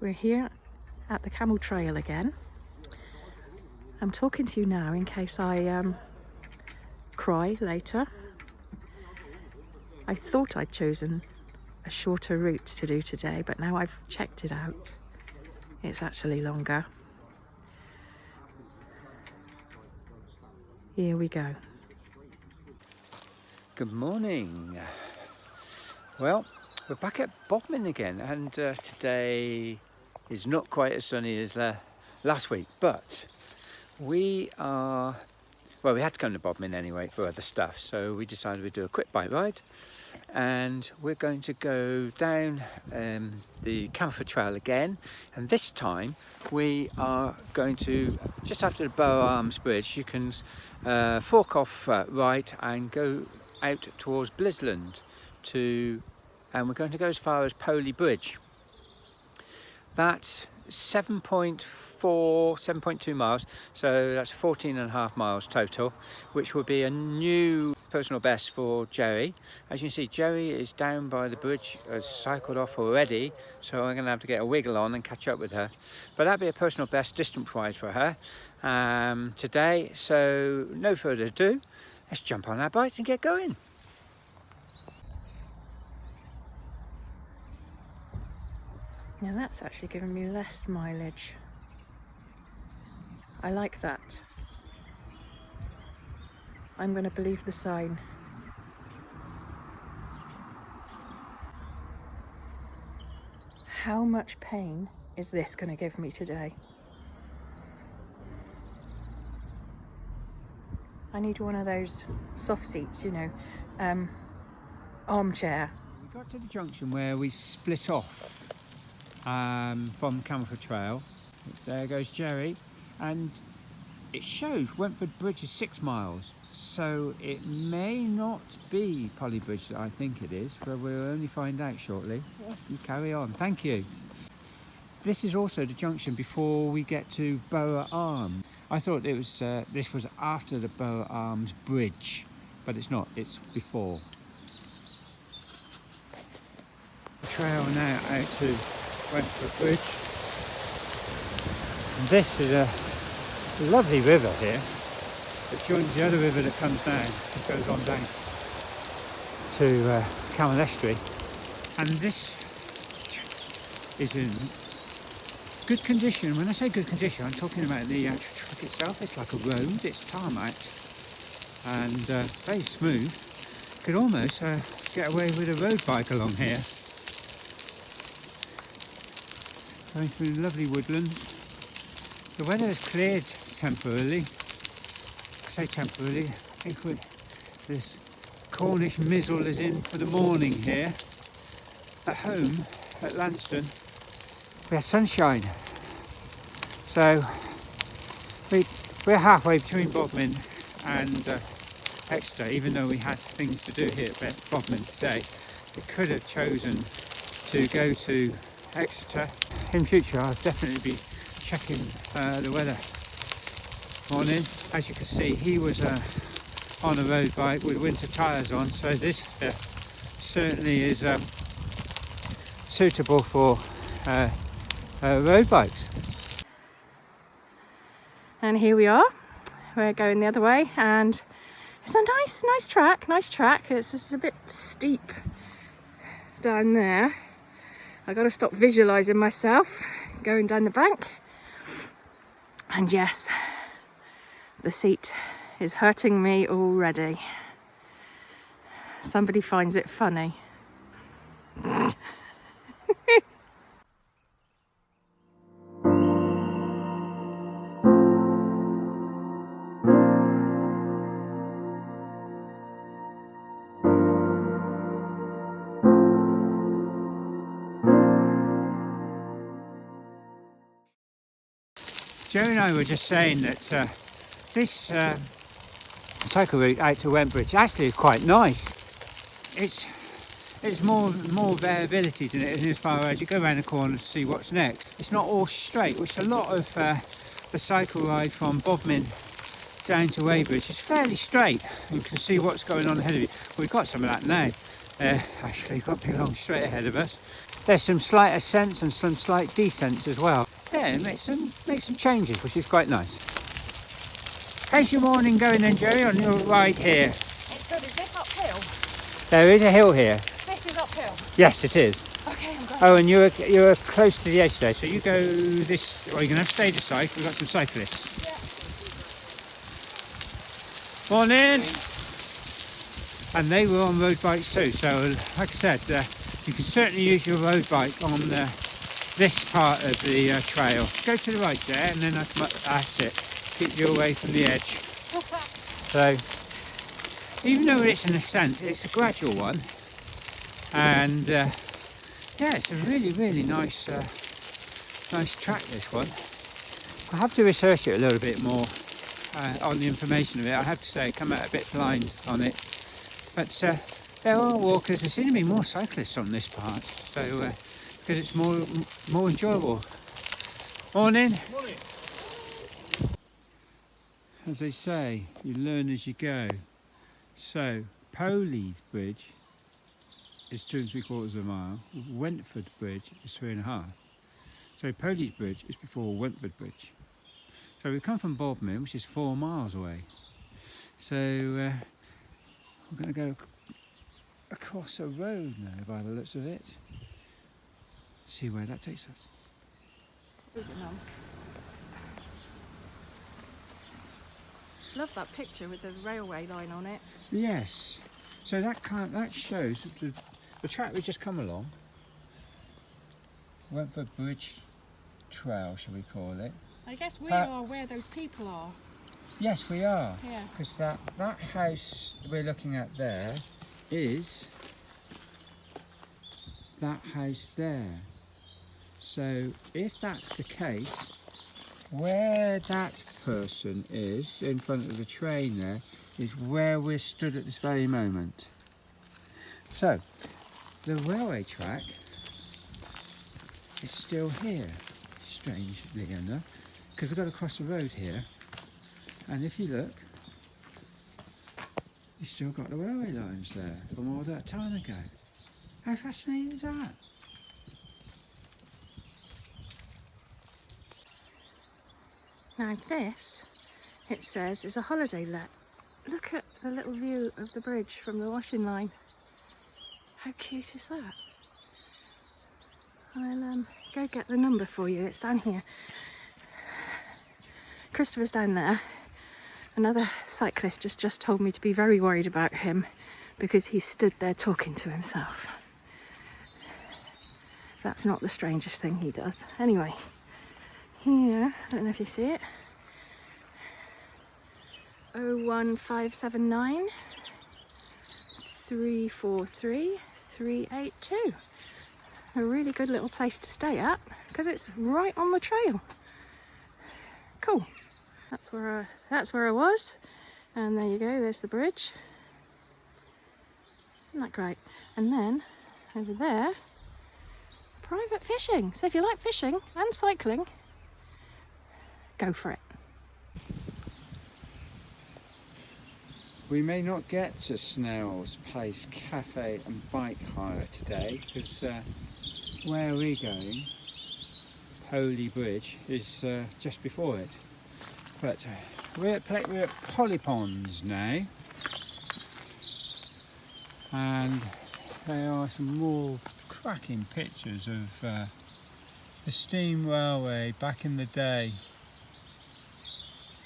We're here at the Camel Trail again. I'm talking to you now in case I cry later. I thought I'd chosen a shorter route to do today, but now I've checked it out. It's actually longer. Here we go. Good morning. Well, we're back at Bodmin again, and today is not quite as sunny as last week, but we had to come to Bodmin anyway for other stuff, so we decided we'd do a quick bike ride, and we're going to go down the Camel Trail again, and this time we are going to, just after the Bow Arms Bridge, you can fork off right and go out towards Blisland and we're going to go as far as Poley Bridge. That's 7.2 miles, so that's 14.5 miles total, which will be a new personal best for Geri. As you can see, Geri is down by the bridge, has cycled off already, so I'm going to have to get a wiggle on and catch up with her. But that'll be a personal best distance-wise for her today, so no further ado, let's jump on our bikes and get going. Now that's actually giving me less mileage. I like that. I'm going to believe the sign. How much pain is this going to give me today? I need one of those soft seats, you know, armchair. We got to the junction where we split off from Camel Trail. There goes Geri, and it shows Wentfordbridge is 6 miles, so it may not be Poley Bridge that I think it is, but we'll only find out shortly. You carry on, thank you. This is also the junction before we get to Bow Arms. I thought it was this was after the Bow Arms Bridge, but it's not, it's before. The trail now out to Wentfordbridge. And this is a lovely river here that joins the other river that comes down, it goes on down to Camel Estuary, and this is in good condition. When I say good condition, I'm talking about the actual track itself. It's like a road, it's tarmac and very smooth. Could almost get away with a road bike along here. Going through lovely woodlands. The weather has cleared temporarily. I say temporarily, I think this Cornish mizzle is in for the morning here. At home, at Lanston, we have sunshine. So we're halfway between Bodmin and Exeter, even though we had things to do here at Bodmin today. We could have chosen to go to Exeter. In future I'll definitely be checking the weather. Morning, as you can see, he was on a road bike with winter tyres on, so this certainly is suitable for road bikes. And here we are. We're going the other way, and it's a nice track. It's a bit steep down there. I got to stop visualizing myself going down the bank. And yes, the seat is hurting me already. Somebody finds it funny. Joe and I were just saying that this cycle route out to Wentfordbridge actually is quite nice. It's more variability to it as far as you go around the corner to see what's next. It's not all straight, which a lot of the cycle ride from Bodmin down to Weybridge is fairly straight. You can see what's going on ahead of you. We've got some of that now. Actually, we've got a big long straight ahead of us. there's some slight ascents and some slight descents as well. Yeah, make some changes, which is quite nice. How's your morning going then, Geri, on your ride here? It's good. Is this uphill? There is a hill here. This is uphill. Yes, it is. Okay, I'm going. Oh, and you're close to the edge there, so you go this. Well, you're gonna have to stay this side. We've got some cyclists. Yeah. Morning. And they were on road bikes too. So, like I said, you can certainly use your road bike on this part of the trail. Go to the right there, and then that's it. Keep you away from the edge. So, even though it's an ascent, it's a gradual one, and yeah, it's a really nice track, this one. I have to research it a little bit more on the information of it. I have to say I come out a bit blind on it, but there are walkers. There seem to be more cyclists on this part, so because it's more enjoyable. Morning. Morning. As they say, you learn as you go. So, Bodmin is 2 3/4 of a mile. Wentfordbridge is 3.5. So Bodmin is before Wentfordbridge. So we've come from Bodmin, which is 4 miles away. So we're going to go across a road now, by the looks of it. See where that takes us. Who's it now? Love that picture with the railway line on it. Yes. So that shows the track we just come along. Wentfordbridge Trail, shall we call it? I guess we are where those people are. Yes, we are. Yeah. Because that house we're looking at there is that house there. So if that's the case, where that person is in front of the train there is where we're stood at this very moment. So the railway track is still here, strangely enough, because we've got to cross the road here, and if you look, you've still got the railway lines there from all that time ago. How fascinating is that? Now this, it says, is a holiday let. Look at the little view of the bridge from the washing line. How cute is that? I'll go get the number for you. It's down here. Christopher's down there. Another cyclist just told me to be very worried about him because he stood there talking to himself. That's not the strangest thing he does. Anyway, here, I don't know if you see it, 01579 343 382. A really good little place to stay at because it's right on the trail. Cool. That's where I was, and there you go. There's the bridge. Isn't that great? And then over there, private fishing. So if you like fishing and cycling, go for it. We may not get to Snell's Place Cafe and Bike Hire today because where we're going, Bodmin, is just before it. But we're at Polyponds now, and there are some more cracking pictures of the steam railway back in the day.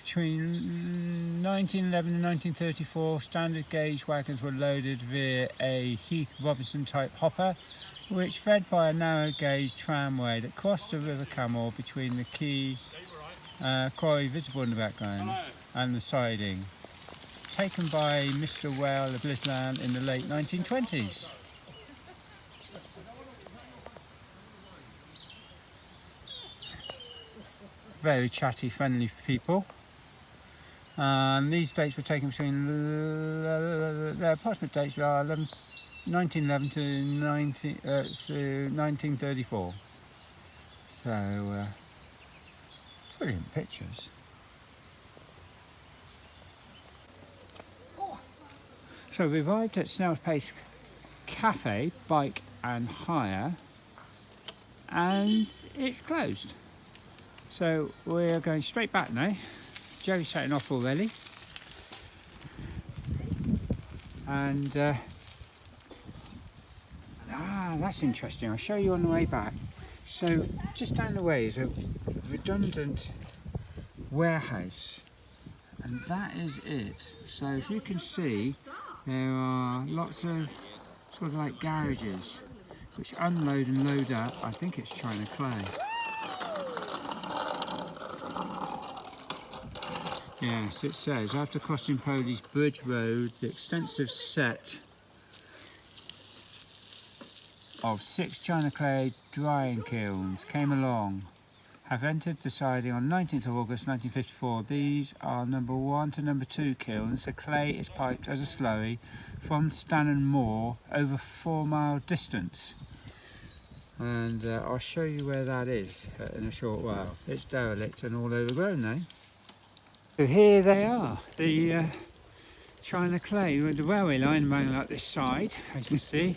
Between 1911 and 1934, standard gauge wagons were loaded via a Heath Robinson type hopper, which fed by a narrow gauge tramway that crossed the River Camel between the quay quarry visible in the background and the siding, taken by Mr. Well of Lisland in the late 1920s. Very chatty, friendly people. And these dates were taken between the approximate dates are 1911 to 1934. So brilliant pictures. So we arrived at Snell's Place Cafe, Bike and Hire, and it's closed. So we're going straight back now. Geri's setting off already. And that's interesting. I'll show you on the way back. So just down the way is a redundant warehouse, and that is it. So as you can see, there are lots of sort of like garages which unload and load up. I think it's China clay. Yes, it says, after crossing Polish Bridge Road, the extensive set of 6 China clay drying kilns came along, have entered deciding on 19th of August 1954. These are number 1 to number 2 kilns. The clay is piped as a slurry from Stannon Moor over 4-mile distance. And I'll show you where that is in a short while. It's derelict and all overgrown now. So here they are, the China clay with the railway line running like this side, as you can see.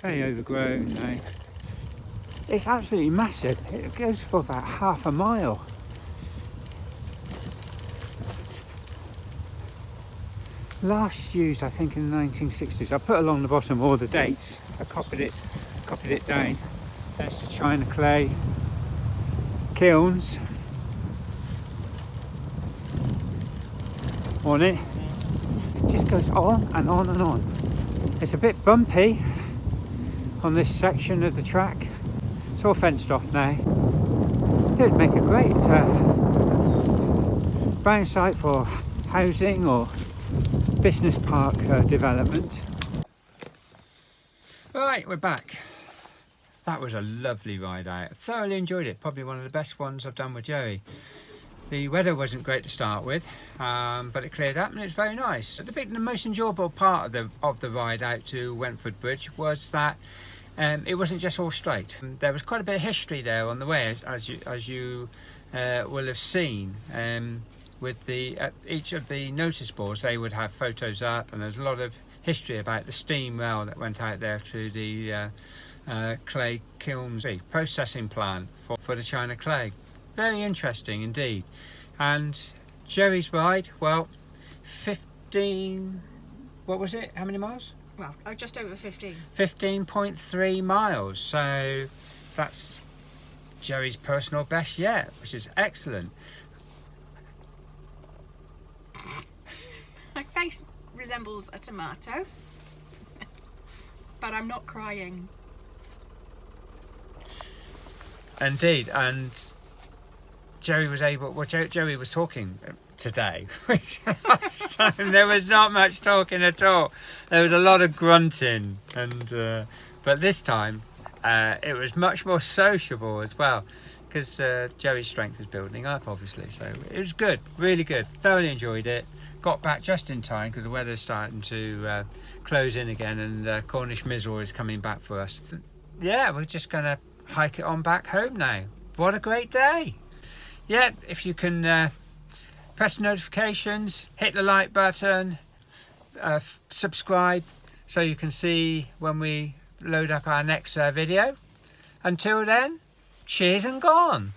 Very overgrown now. It's absolutely massive. It goes for about half a mile. Last used, I think, in the 1960s. I put along the bottom all the dates. I copied it down. There's the China clay kilns on it. It just goes on and on and on. It's a bit bumpy on this section of the track. It's all fenced off now. It would make a great ground site for housing or business park development. Right, we're back. That was a lovely ride out. I thoroughly enjoyed it. Probably one of the best ones I've done with Geri. The weather wasn't great to start with, but it cleared up and it was very nice. The most enjoyable part of the ride out to Wentfordbridge was that it wasn't just all straight. There was quite a bit of history there on the way, as you will have seen. With each of the notice boards, they would have photos up, and there's a lot of history about the steam rail that went out there to the clay kilns processing plant for the China clay. Very interesting indeed. And Geri's ride, well, 15, what was it? How many miles? Well, just over 15. 15.3 miles. So that's Geri's personal best yet, which is excellent. My face resembles a tomato, but I'm not crying. Indeed, and Geri was talking today, which last time there was not much talking at all. There was a lot of grunting, and but this time it was much more sociable as well, because Geri's strength is building up, obviously. So it was good, really good. Thoroughly enjoyed it. Got back just in time because the weather's starting to close in again, and Cornish Mizzle is coming back for us. Yeah, we're just going to hike it on back home now. What a great day. Yeah, if you can press notifications, hit the like button, subscribe so you can see when we load up our next video. Until then, cheers and gone.